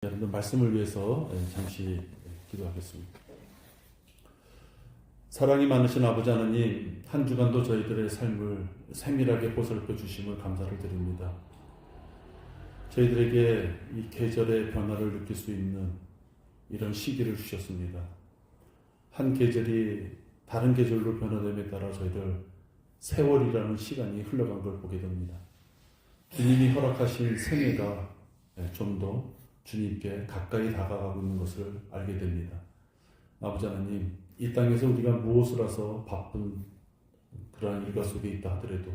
여러분 말씀을 위해서 잠시 기도하겠습니다. 사랑이 많으신 아버지 하나님, 한 주간도 저희들의 삶을 세밀하게 보살펴 주심을 감사를 드립니다. 저희들에게 이 계절의 변화를 느낄 수 있는 이런 시기를 주셨습니다. 한 계절이 다른 계절로 변화됨에 따라 저희들 세월이라는 시간이 흘러간 걸 보게 됩니다. 주님이 허락하신 생애가 좀 더 주님께 가까이 다가가고 있는 것을 알게 됩니다. 아버지 하나님, 이 땅에서 우리가 무엇을 해서 바쁜 그러한 일과 속에 있다 하더라도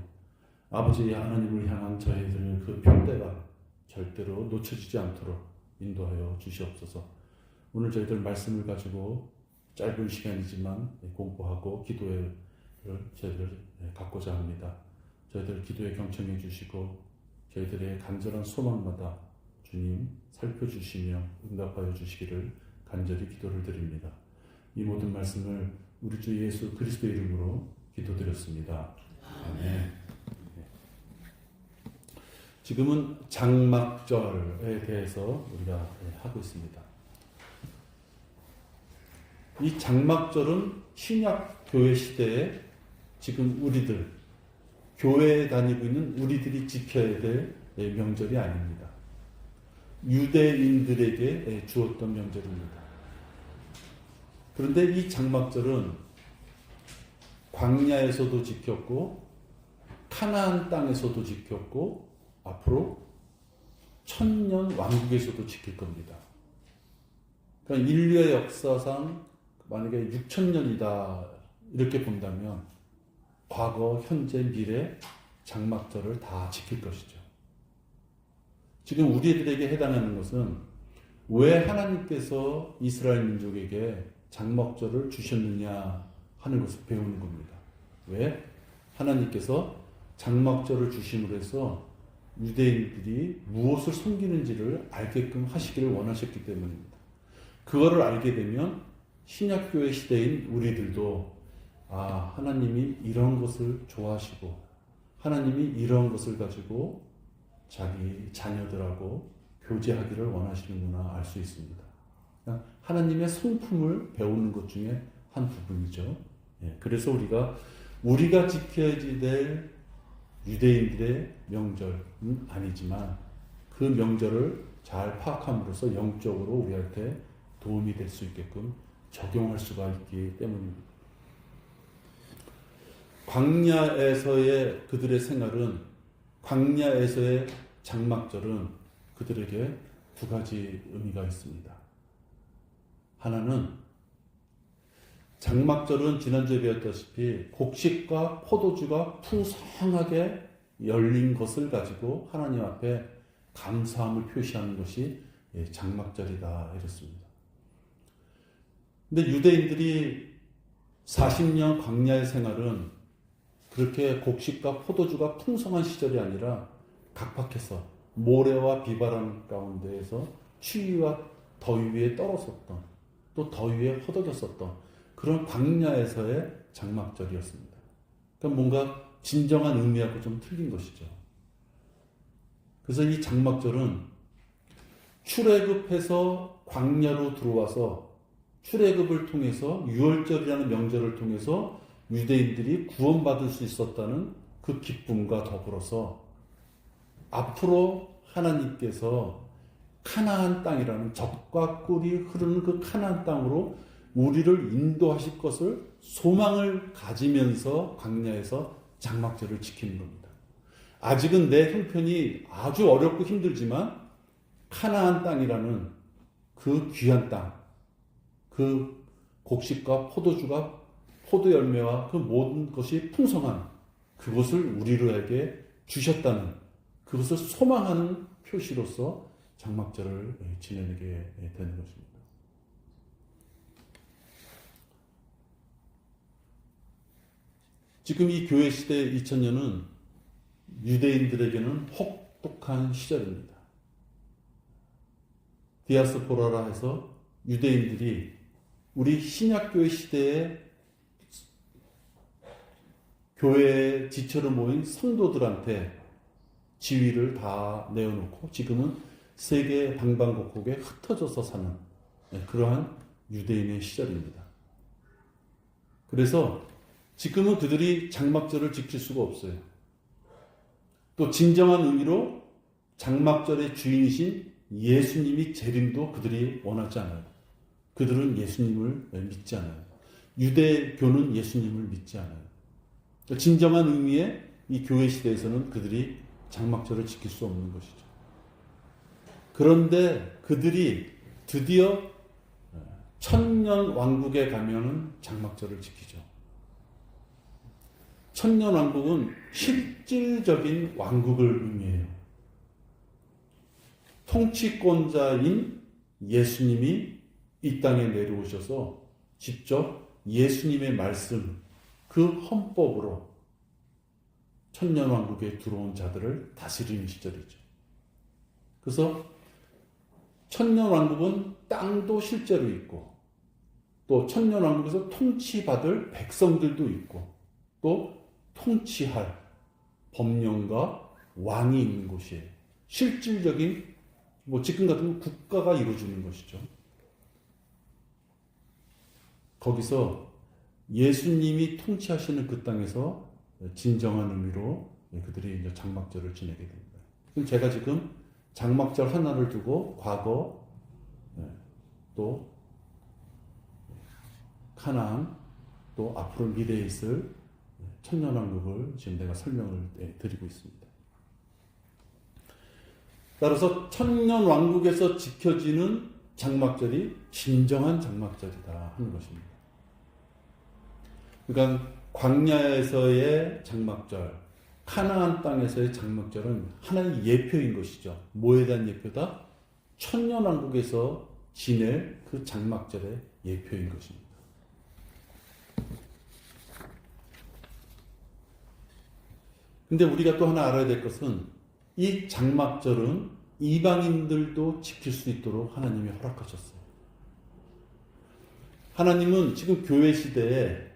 아버지 하나님을 향한 저희들의 그 편대가 절대로 놓쳐지지 않도록 인도하여 주시옵소서. 오늘 저희들 말씀을 가지고 짧은 시간이지만 공부하고 기도를 저희들 갖고자 합니다. 저희들 기도에 경청해 주시고 저희들의 간절한 소망마다 주님 살펴주시며 응답하여 주시기를 간절히 기도를 드립니다. 이 모든 말씀을 우리 주 예수 그리스도의 이름으로 기도드렸습니다. 아멘. 지금은 장막절에 대해서 우리가 하고 있습니다. 이 장막절은 신약 교회 시대에 지금 우리들 교회에 다니고 있는 우리들이 지켜야 될 명절이 아닙니다. 유대인들에게 주었던 명절입니다. 그런데 이 장막절은 광야에서도 지켰고 카나안 땅에서도 지켰고 앞으로 천년 왕국에서도 지킬 겁니다. 그러니까 인류의 역사상 만약에 6,000년이다 이렇게 본다면 과거, 현재, 미래 장막절을 다 지킬 것이죠. 지금 우리들에게 해당하는 것은 왜 하나님께서 이스라엘 민족에게 장막절을 주셨느냐 하는 것을 배우는 겁니다. 왜? 하나님께서 장막절을 주심으로 해서 유대인들이 무엇을 섬기는지를 알게끔 하시기를 원하셨기 때문입니다. 그거를 알게 되면 신약교회 시대인 우리들도 하나님이 이런 것을 좋아하시고 하나님이 이런 것을 가지고 자기 자녀들하고 교제하기를 원하시는구나 알 수 있습니다. 하나님의 성품을 배우는 것 중에 한 부분이죠. 그래서 우리가 지켜야지 될 유대인들의 명절은 아니지만 그 명절을 잘 파악함으로써 영적으로 우리한테 도움이 될 수 있게끔 적용할 수가 있기 때문입니다. 광야에서의 그들의 생활은 광야에서의 장막절은 그들에게 두 가지 의미가 있습니다. 하나는 장막절은 지난주에 배웠다시피 곡식과 포도주가 풍성하게 열린 것을 가지고 하나님 앞에 감사함을 표시하는 것이 장막절이다 이랬습니다. 근데 유대인들이 40년 광야의 생활은 그렇게 곡식과 포도주가 풍성한 시절이 아니라 각박해서 모래와 비바람 가운데에서 추위와 더위에 떨었었던 또 더위에 허덕였었던 그런 광야에서의 장막절이었습니다. 그러니까 뭔가 진정한 의미하고 좀 틀린 것이죠. 그래서 이 장막절은 출애굽해서 광야로 들어와서 출애굽을 통해서 유월절이라는 명절을 통해서 유대인들이 구원받을 수 있었다는 그 기쁨과 더불어서 앞으로 하나님께서 카나안 땅이라는 젖과 꿀이 흐르는 그 카나안 땅으로 우리를 인도하실 것을 소망을 가지면서 광야에서 장막절을 지키는 겁니다. 아직은 내 형편이 아주 어렵고 힘들지만 카나안 땅이라는 그 귀한 땅, 그 곡식과 포도주가 포도 열매와 그 모든 것이 풍성한 그것을 우리에게 주셨다는 그것을 소망하는 표시로서 장막절을 지내게 되는 것입니다. 지금 이 교회 시대 2000년은 유대인들에게는 혹독한 시절입니다. 디아스포라라 해서 유대인들이 우리 신약교회 시대에 교회에 지체로 모인 성도들한테 지위를 다 내어놓고 지금은 세계 방방곡곡에 흩어져서 사는 그러한 유대인의 시절입니다. 그래서 지금은 그들이 장막절을 지킬 수가 없어요. 또 진정한 의미로 장막절의 주인이신 예수님이 재림도 그들이 원하지 않아요. 그들은 예수님을 믿지 않아요. 유대교는 예수님을 믿지 않아요. 진정한 의미의 이 교회 시대에서는 그들이 장막절을 지킬 수 없는 것이죠. 그런데 그들이 드디어 천년 왕국에 가면은 장막절을 지키죠. 천년 왕국은 실질적인 왕국을 의미해요. 통치권자인 예수님이 이 땅에 내려오셔서 직접 예수님의 말씀, 그 헌법으로 천년 왕국에 들어온 자들을 다스리는 시절이죠. 그래서 천년 왕국은 땅도 실제로 있고, 또 천년 왕국에서 통치받을 백성들도 있고, 또 통치할 법령과 왕이 있는 곳이에요. 실질적인 지금 같은 국가가 이루어지는 것이죠. 거기서 예수님이 통치하시는 그 땅에서 진정한 의미로 그들이 이제 장막절을 지내게 됩니다. 그럼 제가 지금 장막절 하나를 두고 과거, 또 가나안, 또 앞으로 미래에 있을 천년왕국을 지금 내가 설명을 드리고 있습니다. 따라서 천년왕국에서 지켜지는 장막절이 진정한 장막절이다 하는 것입니다. 그러니까 광야에서의 장막절, 가나안 땅에서의 장막절은 하나의 예표인 것이죠. 뭐에 대한 예표다? 천년왕국에서 지낼 그 장막절의 예표인 것입니다. 근데 우리가 또 하나 알아야 될 것은 이 장막절은 이방인들도 지킬 수 있도록 하나님이 허락하셨어요. 하나님은 지금 교회 시대에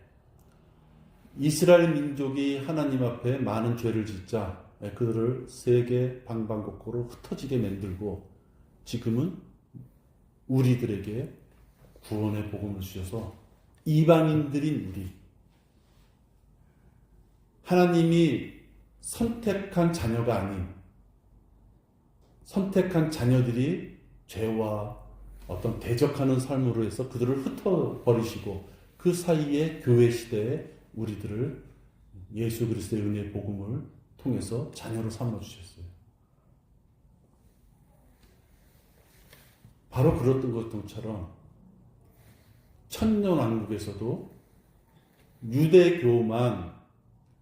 이스라엘 민족이 하나님 앞에 많은 죄를 짓자 그들을 세계 방방곡곡으로 흩어지게 만들고 지금은 우리들에게 구원의 복음을 주셔서 이방인들인 우리, 하나님이 선택한 자녀가 아닌 선택한 자녀들이 죄와 어떤 대적하는 삶으로 해서 그들을 흩어버리시고 그 사이에 교회 시대에 우리들을 예수 그리스도의 은혜의 복음을 통해서 자녀로 삼아주셨어요. 바로 그랬던 것처럼 천년왕국에서도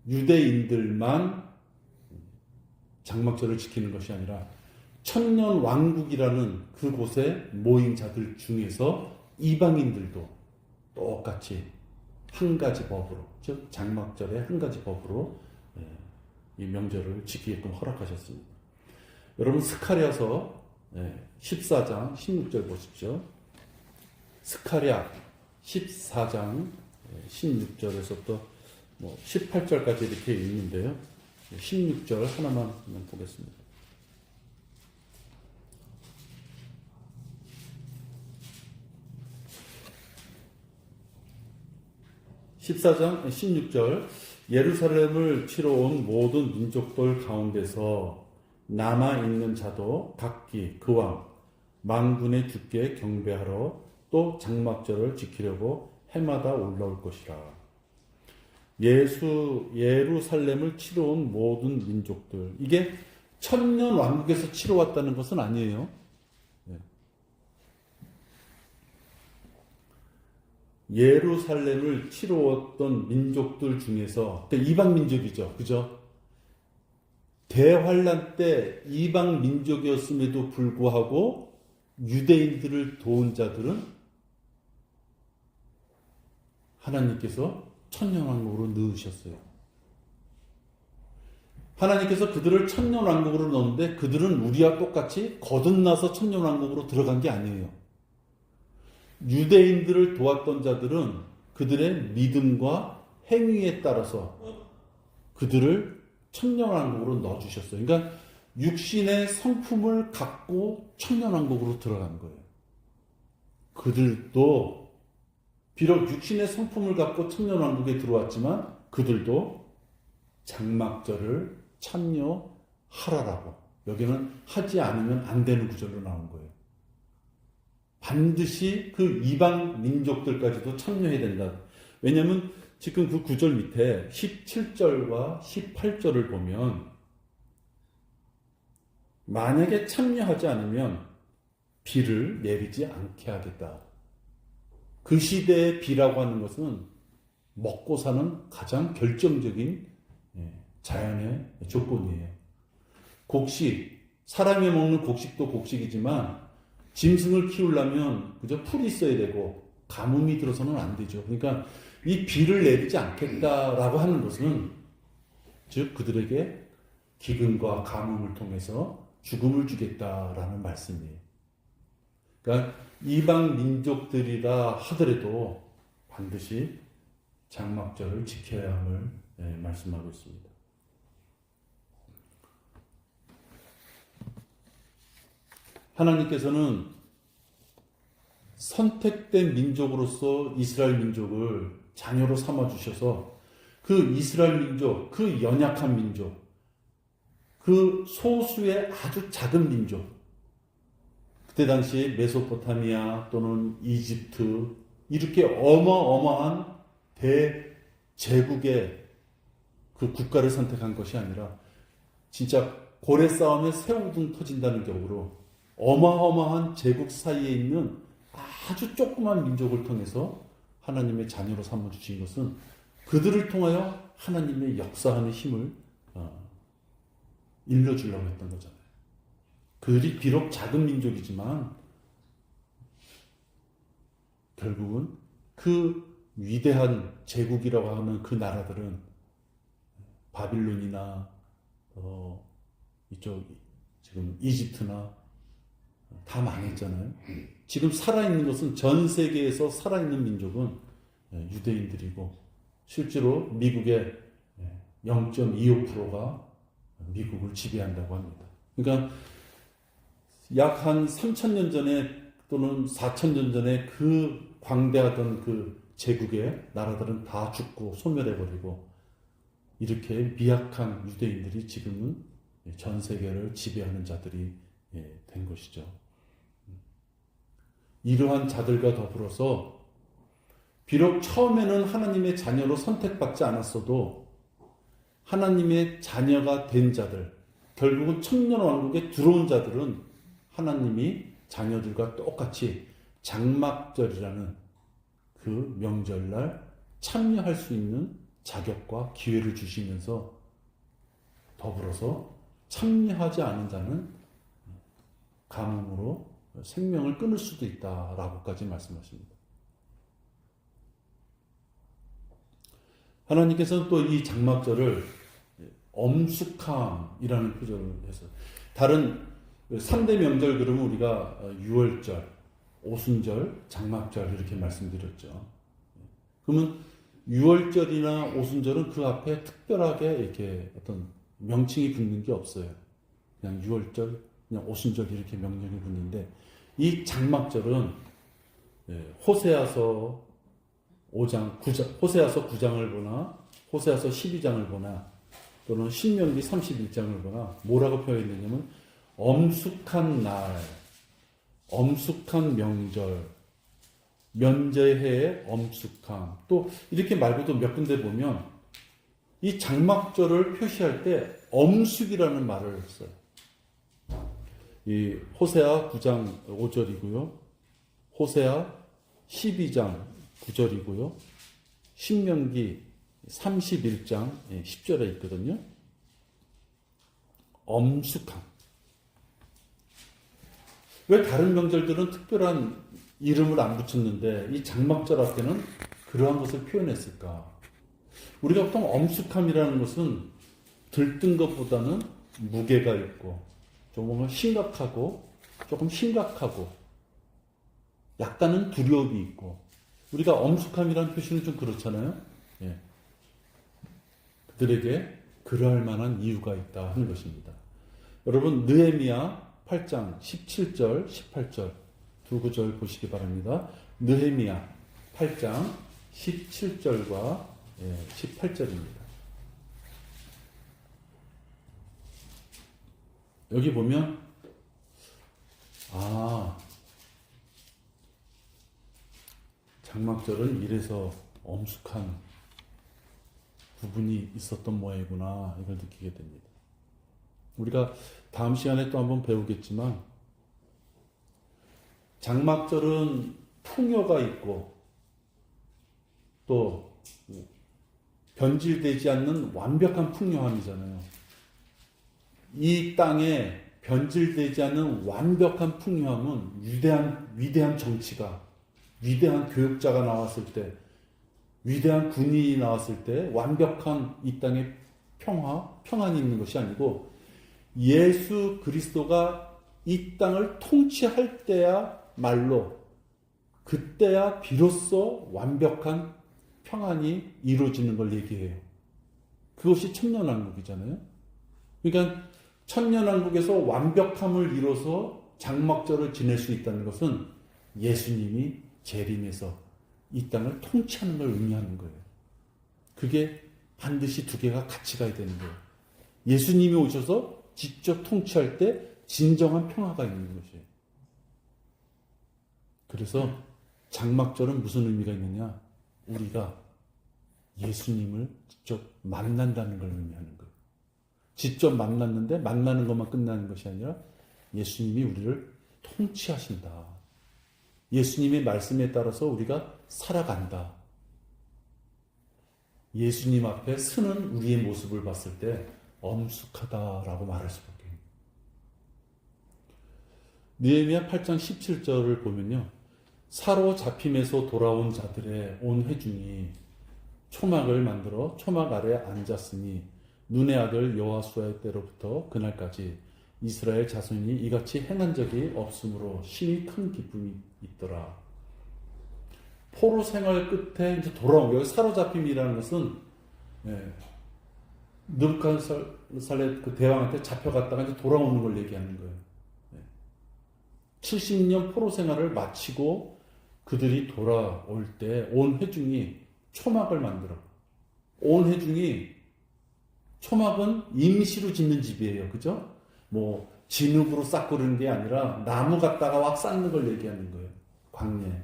유대인들만 장막절을 지키는 것이 아니라 천년왕국이라는 그곳에 모인 자들 중에서 이방인들도 똑같이 한 가지 법으로, 즉 장막절의 한 가지 법으로 이 명절을 지키게끔 허락하셨습니다. 여러분 스가랴서 14장 16절 보십시오. 스가랴 14장 16절에서부터 18절까지 이렇게 읽는데요. 16절 하나만 보겠습니다. (14장 16절) 예루살렘을 치러 온 모든 민족들 가운데서 남아있는 자도 각기 그 왕 만군의 주께 경배하러 또 장막절을 지키려고 해마다 올라올 것이라. 예루살렘을 치러 온 모든 민족들, 이게 천년 왕국에서 치러 왔다는 것은 아니에요. 예루살렘을 치러 왔던 민족들 중에서 이방 민족이죠, 그죠? 대환란 때 이방 민족이었음에도 불구하고 유대인들을 도운 자들은 하나님께서 천년왕국으로 넣으셨어요. 하나님께서 그들을 천년왕국으로 넣었는데 그들은 우리와 똑같이 거듭나서 천년왕국으로 들어간 게 아니에요. 유대인들을 도왔던 자들은 그들의 믿음과 행위에 따라서 그들을 천년왕국으로 넣어주셨어요. 그러니까 육신의 성품을 갖고 천년왕국으로 들어간 거예요. 그들도 비록 육신의 성품을 갖고 천년왕국에 들어왔지만 그들도 장막절을 참여하라라고. 여기는 하지 않으면 안 되는 구절로 나온 거예요. 반드시 그 이방 민족들까지도 참여해야 된다. 왜냐하면 지금 그 구절 밑에 17절과 18절을 보면 만약에 참여하지 않으면 비를 내리지 않게 하겠다. 그 시대의 비라고 하는 것은 먹고 사는 가장 결정적인 자연의 조건이에요. 곡식, 사람이 먹는 곡식도 곡식이지만 짐승을 키우려면 그저 풀이 있어야 되고 가뭄이 들어서는 안 되죠. 그러니까 이 비를 내리지 않겠다라고 하는 것은 즉 그들에게 기근과 가뭄을 통해서 죽음을 주겠다라는 말씀이에요. 그러니까 이방 민족들이라 하더라도 반드시 장막절을 지켜야 함을 말씀하고 있습니다. 하나님께서는 선택된 민족으로서 이스라엘 민족을 자녀로 삼아주셔서 그 이스라엘 민족, 그 연약한 민족, 그 소수의 아주 작은 민족, 그때 당시 메소포타미아 또는 이집트 이렇게 어마어마한 대제국의 그 국가를 선택한 것이 아니라 진짜 고래 싸움에 새우등 터진다는 격으로 어마어마한 제국 사이에 있는 아주 조그만 민족을 통해서 하나님의 자녀로 삼아주신 것은 그들을 통하여 하나님의 역사하는 힘을 일러주려고 했던 거잖아요. 그들이 비록 작은 민족이지만 결국은 그 위대한 제국이라고 하는 그 나라들은 바빌론이나 이쪽 지금 이집트나 다 망했잖아요. 지금 살아있는 것은 전 세계에서 살아있는 민족은 유대인들이고 실제로 미국의 0.25%가 미국을 지배한다고 합니다. 그러니까 약 한 3,000년 전에 또는 4,000년 전에 그 광대하던 그 제국의 나라들은 다 죽고 소멸해버리고 이렇게 미약한 유대인들이 지금은 전 세계를 지배하는 자들이 된 것이죠. 이러한 자들과 더불어서 비록 처음에는 하나님의 자녀로 선택받지 않았어도 하나님의 자녀가 된 자들, 결국은 천년왕국에 들어온 자들은 하나님이 자녀들과 똑같이 장막절이라는 그 명절날 참여할 수 있는 자격과 기회를 주시면서 더불어서 참여하지 않은 자는 가뭄으로 생명을 끊을 수도 있다라고까지 말씀하십니다. 하나님께서는 또 이 장막절을 엄숙함이라는 표현을 해서 다른 3대 명절 그러면 우리가 유월절, 오순절, 장막절 이렇게 말씀드렸죠. 그러면 유월절이나 오순절은 그 앞에 특별하게 이렇게 어떤 명칭이 붙는 게 없어요. 그냥 유월절, 그냥 오순절 이렇게 명령이 붙는데 이 장막절은 호세아서 5장, 호세아서 9장을 보나 호세아서 12장을 보나 또는 신명기 31장을 보나 뭐라고 표현했냐면 엄숙한 날, 엄숙한 명절, 면제해의 엄숙함 또 이렇게 말고도 몇 군데 보면 이 장막절을 표시할 때 엄숙이라는 말을 써요. 이 호세아 9장 5절이고요. 호세아 12장 9절이고요. 신명기 31장 10절에 있거든요. 엄숙함. 왜 다른 명절들은 특별한 이름을 안 붙였는데 이 장막절 앞에는 그러한 것을 표현했을까? 우리가 보통 엄숙함이라는 것은 들뜬 것보다는 무게가 있고 조금 심각하고 조금 심각하고 약간은 두려움이 있고 우리가 엄숙함이라는 표시는 좀 그렇잖아요. 예. 그들에게 그러할 만한 이유가 있다 하는 것입니다. 여러분 느헤미야 8장 17절, 18절 두 구절 보시기 바랍니다. 느헤미야 8장 17절과 18절입니다. 여기 보면 장막절은 이래서 엄숙한 부분이 있었던 모양이구나 이걸 느끼게 됩니다. 우리가 다음 시간에 또 한번 배우겠지만 장막절은 풍요가 있고 또 변질되지 않는 완벽한 풍요함이잖아요. 이 땅에 변질되지 않는 완벽한 풍요함은 위대한 정치가, 위대한 교육자가 나왔을 때, 위대한 군인이 나왔을 때 완벽한 이 땅의 평안이 있는 것이 아니고 예수 그리스도가 이 땅을 통치할 때야말로 그때야 비로소 완벽한 평안이 이루어지는 걸 얘기해요. 그것이 천년왕국이잖아요. 그러니까 천년왕국에서 완벽함을 이뤄서 장막절을 지낼 수 있다는 것은 예수님이 재림해서 이 땅을 통치하는 걸 의미하는 거예요. 그게 반드시 두 개가 같이 가야 되는 거예요. 예수님이 오셔서 직접 통치할 때 진정한 평화가 있는 것이에요. 그래서 장막절은 무슨 의미가 있느냐? 우리가 예수님을 직접 만난다는 걸 의미하는 거예요. 직접 만났는데 만나는 것만 끝나는 것이 아니라 예수님이 우리를 통치하신다. 예수님의 말씀에 따라서 우리가 살아간다. 예수님 앞에 서는 우리의 모습을 봤을 때 엄숙하다라고 말할 수밖에 없습니다. 느헤미야 8장 17절을 보면요. 사로잡힘에서 돌아온 자들의 온 회중이 초막을 만들어 초막 아래 앉았으니 눈의 아들 여호수아의 때로부터 그날까지 이스라엘 자손이 이같이 행한 적이 없으므로 심히 큰 기쁨이 있더라. 포로 생활 끝에 이제 돌아온 거예요. 사로잡힘이라는 것은 느부갓네살 그 대왕한테 잡혀갔다가 이제 돌아오는 걸 얘기하는 거예요. 70년 포로 생활을 마치고 그들이 돌아올 때 온 회중이 초막을 만들어. 온 회중이 초막은 임시로 짓는 집이에요. 그죠? 뭐 진흙으로 쌓고 그러는 게 아니라 나무 갖다가 막 쌓는 걸 얘기하는 거예요. 광야.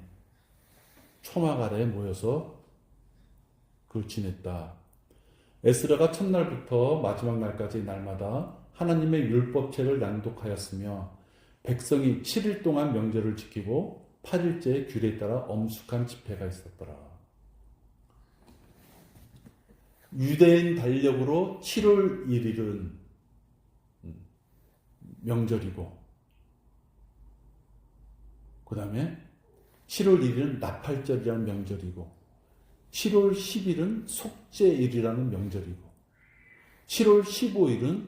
초막 아래에 모여서 그걸 지냈다. 에스라가 첫날부터 마지막 날까지 날마다 하나님의 율법책을 낭독하였으며 백성이 7일 동안 명절을 지키고 8일째 규례에 따라 엄숙한 집회가 있었더라. 유대인 달력으로 7월 1일은 명절이고 그 다음에 7월 1일은 나팔절이라는 명절이고 7월 10일은 속죄일이라는 명절이고 7월 15일은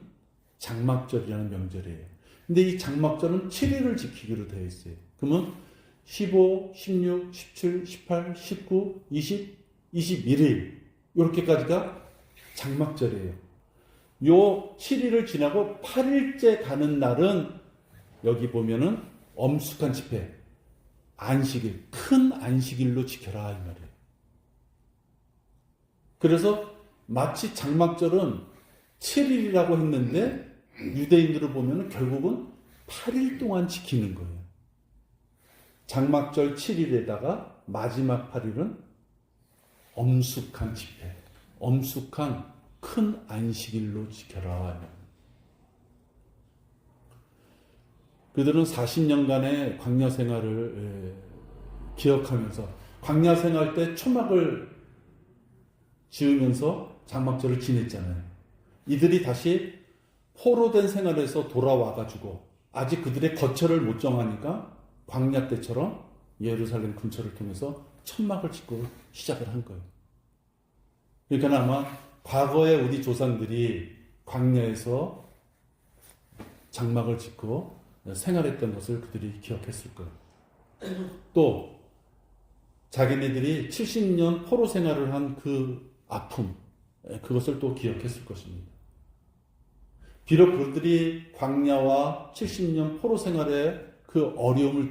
장막절이라는 명절이에요. 근데 이 장막절은 7일을 지키기로 되어 있어요. 그러면 15, 16, 17, 18, 19, 20, 21일 이렇게까지가 장막절이에요. 요 7일을 지나고 8일째 가는 날은 여기 보면은 엄숙한 집회, 안식일, 큰 안식일로 지켜라 이 말이에요. 그래서 마치 장막절은 7일이라고 했는데 유대인들을 보면 결국은 8일 동안 지키는 거예요. 장막절 7일에다가 마지막 8일은 엄숙한 집회, 엄숙한 큰 안식일로 지켜라. 그들은 40년간의 광야 생활을 기억하면서 광야 생활 때 초막을 지으면서 장막절을 지냈잖아요. 이들이 다시 포로된 생활에서 돌아와가지고 아직 그들의 거처를 못 정하니까 광야 때처럼 예루살렘 근처를 통해서 천막을 짓고 시작을 한 거예요. 그러니까 아마 과거에 우리 조상들이 광야에서 장막을 짓고 생활했던 것을 그들이 기억했을 거예요. 또 자기네들이 70년 포로 생활을 한 그 아픔, 그것을 또 기억했을 것입니다. 비록 그들이 광야와 70년 포로 생활의 그 어려움을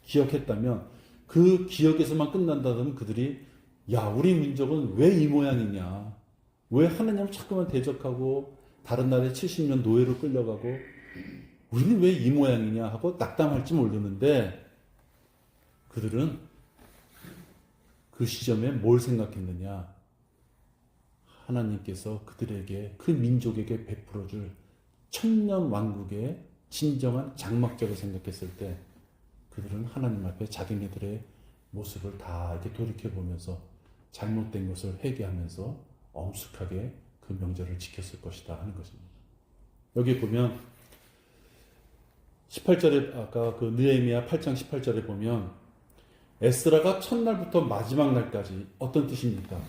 기억했다면 그 기억에서만 끝난다면 그들이 야, 우리 민족은 왜 이 모양이냐? 왜 하나님을 자꾸만 대적하고 다른 나라에 70년 노예로 끌려가고 우리는 왜 이 모양이냐 하고 낙담할지 모르는데 그들은 그 시점에 뭘 생각했느냐? 하나님께서 그들에게 그 민족에게 베풀어줄 천년 왕국의 진정한 장막절을 생각했을 때 그들은 하나님 앞에 자기네들의 모습을 다 이렇게 돌이켜보면서 잘못된 것을 회개하면서 엄숙하게 그 명절을 지켰을 것이다 하는 것입니다. 여기 보면 18절에 아까 그 느헤미야 8장 18절에 보면 에스라가 첫날부터 마지막 날까지 어떤 뜻입니까?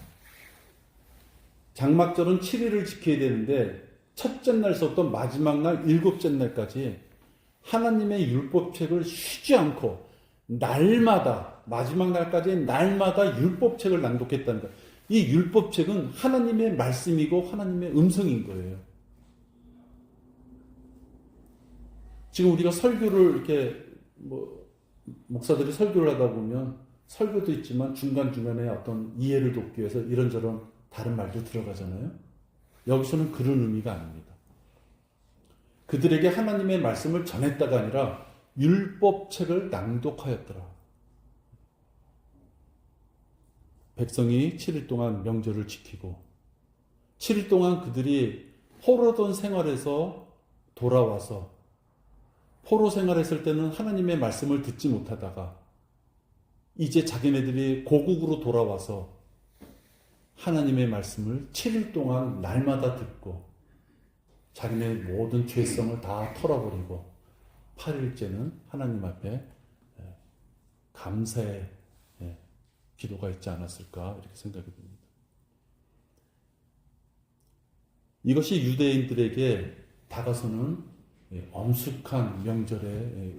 장막절은 7일을 지켜야 되는데 첫째 날서부터 마지막 날 7째 날까지 하나님의 율법책을 쉬지 않고 날마다 마지막 날까지 날마다 율법책을 낭독했다는 것. 이 율법책은 하나님의 말씀이고 하나님의 음성인 거예요. 지금 우리가 설교를 이렇게 목사들이 설교를 하다 보면 설교도 있지만 중간중간에 어떤 이해를 돕기 위해서 이런저런 다른 말도 들어가잖아요. 여기서는 그런 의미가 아닙니다. 그들에게 하나님의 말씀을 전했다가 아니라 율법책을 낭독하였더라. 백성이 7일 동안 명절을 지키고 7일 동안 그들이 포로던 생활에서 돌아와서 포로 생활했을 때는 하나님의 말씀을 듣지 못하다가 이제 자기네들이 고국으로 돌아와서 하나님의 말씀을 7일 동안 날마다 듣고 자기네 모든 죄성을 다 털어버리고 8일째는 하나님 앞에 감사의 기도가 있지 않았을까 이렇게 생각이 듭니다. 이것이 유대인들에게 다가서는 엄숙한 명절의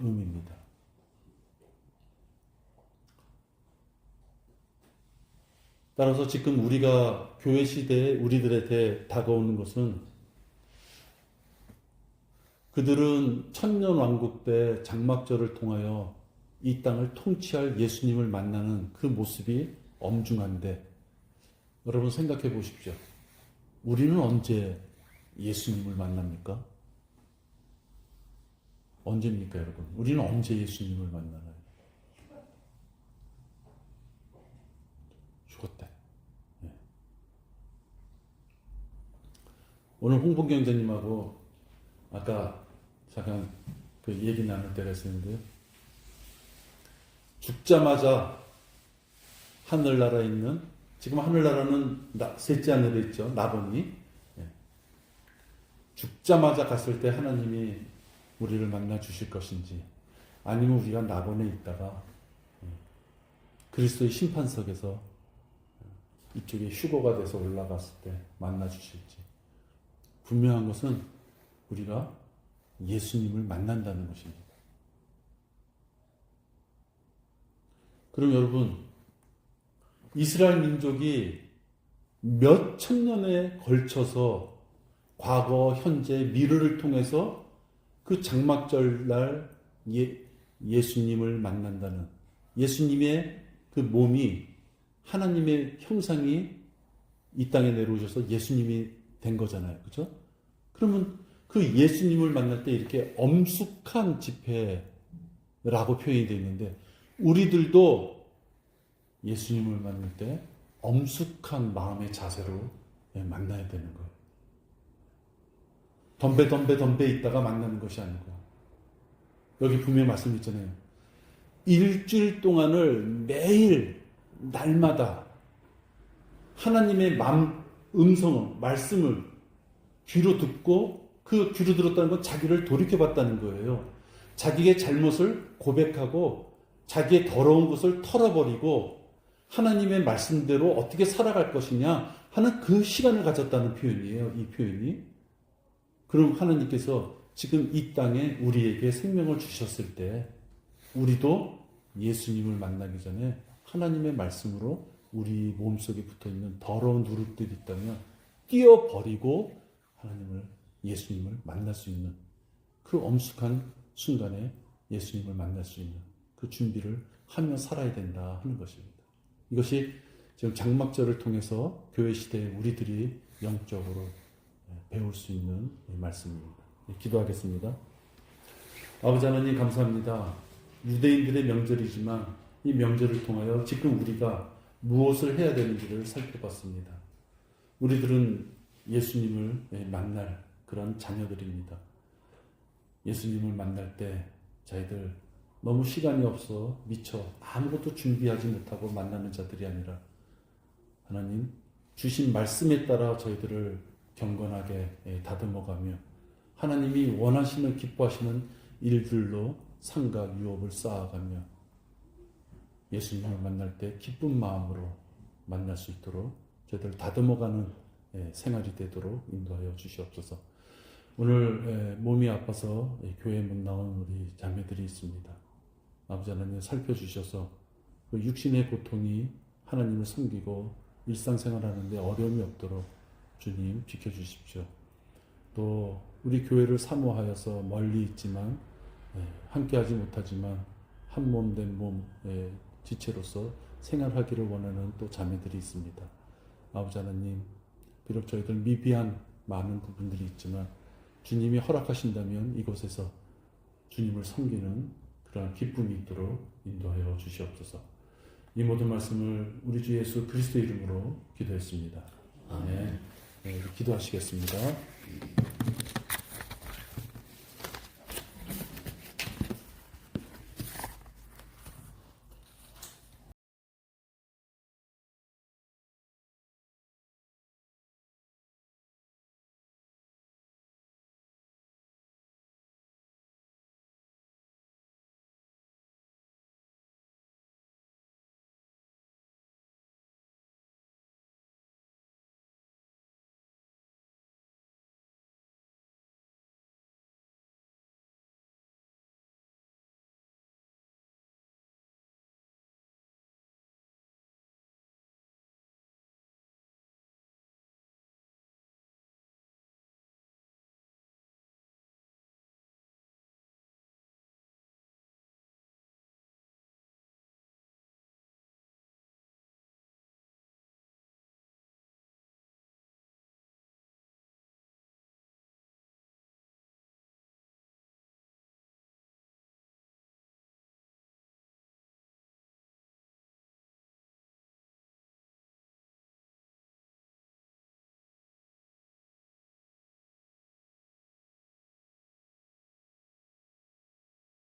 의미입니다. 따라서 지금 우리가 교회 시대에 우리들에게 다가오는 것은 그들은 천년왕국 때 장막절을 통하여 이 땅을 통치할 예수님을 만나는 그 모습이 엄중한데 여러분 생각해 보십시오. 우리는 언제 예수님을 만납니까? 언제입니까, 여러분? 우리는 언제 예수님을 만나나요? 죽었대. 네. 오늘 홍봉경 장님하고 아까 잠깐 그 얘기 나눌 때가 있었는데요. 죽자마자 하늘나라에 있는, 지금 하늘나라는 셋째 하늘에 있죠. 나본이. 네. 죽자마자 갔을 때 하나님이 우리를 만나 주실 것인지 아니면 우리가 낙원에 있다가 그리스도의 심판석에서 이쪽에 휴거가 돼서 올라갔을 때 만나 주실지. 분명한 것은 우리가 예수님을 만난다는 것입니다. 그럼 여러분, 이스라엘 민족이 몇 천년에 걸쳐서 과거, 현재, 미래를 통해서 그 장막절 날 예수님을 만난다는, 예수님의 그 몸이 하나님의 형상이 이 땅에 내려오셔서 예수님이 된 거잖아요. 그렇죠? 그러면 그 예수님을 만날 때 이렇게 엄숙한 집회라고 표현이 되어 있는데 우리들도 예수님을 만날 때 엄숙한 마음의 자세로 만나야 되는 거예요. 덤베 있다가 만나는 것이 아니고 여기 분명히 말씀있잖아요. 일주일 동안을 매일 날마다 하나님의 음성을, 말씀을 귀로 듣고 그 귀로 들었다는 건 자기를 돌이켜봤다는 거예요. 자기의 잘못을 고백하고 자기의 더러운 것을 털어버리고 하나님의 말씀대로 어떻게 살아갈 것이냐 하는 그 시간을 가졌다는 표현이에요. 이 표현이. 그럼 하나님께서 지금 이 땅에 우리에게 생명을 주셨을 때 우리도 예수님을 만나기 전에 하나님의 말씀으로 우리 몸속에 붙어있는 더러운 누룩들이 있다면 띄어버리고 하나님을 예수님을 만날 수 있는 그 엄숙한 순간에 예수님을 만날 수 있는 그 준비를 하며 살아야 된다 하는 것입니다. 이것이 지금 장막절을 통해서 교회 시대에 우리들이 영적으로 배울 수 있는 말씀입니다. 기도하겠습니다. 아버지 하나님 감사합니다. 유대인들의 명절이지만 이 명절을 통하여 지금 우리가 무엇을 해야 되는지를 살펴봤습니다. 우리들은 예수님을 만날 그런 자녀들입니다. 예수님을 만날 때 저희들 너무 시간이 없어 미처 아무것도 준비하지 못하고 만나는 자들이 아니라 하나님 주신 말씀에 따라 저희들을 경건하게 다듬어가며 하나님이 원하시는 기뻐하시는 일들로 상과 유업을 쌓아가며 예수님을 만날 때 기쁜 마음으로 만날 수 있도록 저희들 다듬어가는 생활이 되도록 인도하여 주시옵소서. 오늘 몸이 아파서 교회에 못 나온 우리 자매들이 있습니다. 아버지 하나님 살펴주셔서 그 육신의 고통이 하나님을 섬기고 일상생활하는데 어려움이 없도록 주님 지켜주십시오. 또 우리 교회를 사모하여서 멀리 있지만 함께하지 못하지만 한 몸 된 몸의 지체로서 생활하기를 원하는 또 자매들이 있습니다. 아버지 하나님 비록 저희들 미비한 많은 부분들이 있지만 주님이 허락하신다면 이곳에서 주님을 섬기는 그러한 기쁨이 있도록 인도하여 주시옵소서. 이 모든 말씀을 우리 주 예수 그리스도 이름으로 기도했습니다. 아멘. 네, 기도하시겠습니다.